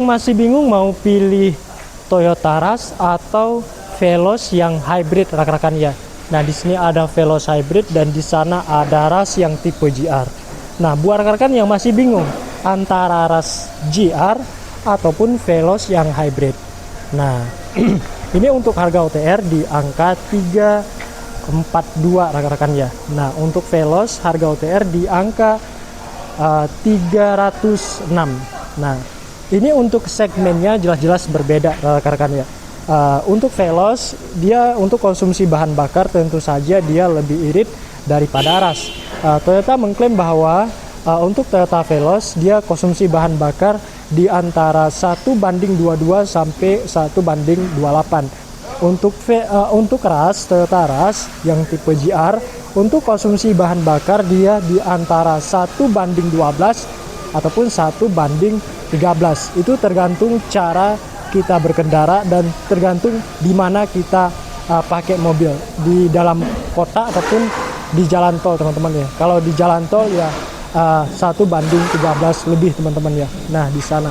Masih bingung mau pilih Toyota Rush atau Veloz yang hybrid rekan-rekan ya. Nah, di sini ada Veloz hybrid dan di sana ada Rush yang tipe GR. Nah, buat rekan-rekan yang masih bingung antara Rush GR ataupun Veloz yang hybrid. Nah, ini untuk harga OTR di angka 342 rekan-rekan ya. Nah, untuk Veloz harga OTR di angka 306. Nah, ini untuk segmennya jelas-jelas berbeda rekan-rekan ya. Untuk Veloz, dia untuk konsumsi bahan bakar tentu saja dia lebih irit daripada Rush. Toyota mengklaim bahwa untuk Toyota Veloz dia konsumsi bahan bakar di antara 1:22 sampai 1:28. Untuk Rush, Toyota Rush yang tipe GR, untuk konsumsi bahan bakar dia di antara 1:12 ataupun 1:13. Itu tergantung cara kita berkendara dan tergantung di mana kita pakai mobil, di dalam kota ataupun di jalan tol teman-teman ya. Kalau di jalan tol ya 1:13 lebih teman-teman ya. Nah, di sana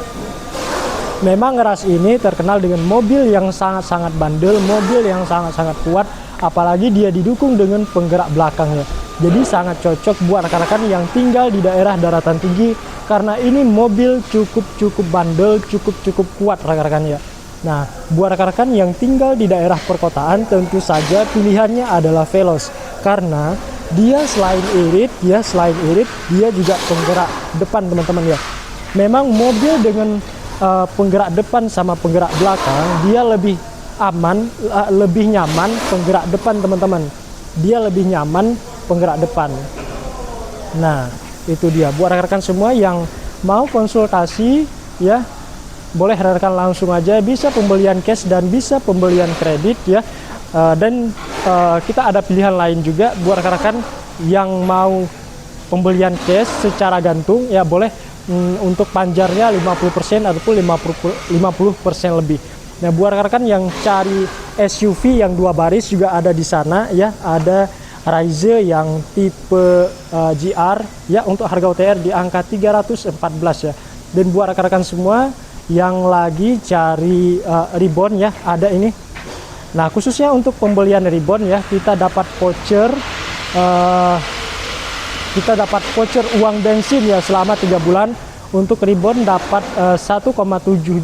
memang Rush ini terkenal dengan mobil yang sangat-sangat bandel, mobil yang sangat-sangat kuat, apalagi dia didukung dengan penggerak belakang ya. Jadi sangat cocok buat rekan-rekan yang tinggal di daerah daratan tinggi, karena ini mobil cukup bandel, cukup kuat rekan-rekan ya. Nah, buat rekan-rekan yang tinggal di daerah perkotaan, tentu saja pilihannya adalah Veloz, karena dia selain irit, dia juga penggerak depan teman-teman ya. Memang mobil dengan penggerak depan sama penggerak belakang, dia lebih aman, lebih nyaman penggerak depan teman-teman. Dia lebih nyaman penggerak depan. Nah, itu dia buat rekan-rekan semua yang mau konsultasi ya, boleh rekan-rekan langsung aja, bisa pembelian cash dan bisa pembelian kredit ya. Dan kita ada pilihan lain juga buat rekan-rekan yang mau pembelian cash secara gantung ya, boleh untuk panjarnya 50% ataupun 50% lebih. Nah, buat rekan-rekan yang cari SUV yang 2 baris juga ada di sana ya, ada Rise yang tipe GR ya, untuk harga OTR di angka 314 ya. Dan buat rekan-rekan semua yang lagi cari Ribbon ya, ada ini. Nah, khususnya untuk pembelian Ribbon ya, kita dapat voucher uang bensin ya selama 3 bulan. Untuk Ribbon dapat 1,7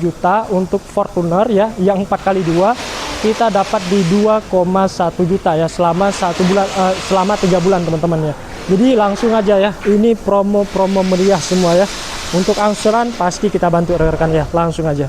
juta, untuk Fortuner ya yang 4x2 kita dapat di 2,1 juta ya selama 3 bulan teman-teman ya. Jadi langsung aja ya, ini promo meriah semua ya. Untuk angsuran pasti kita bantu rekan-rekan ya, langsung aja.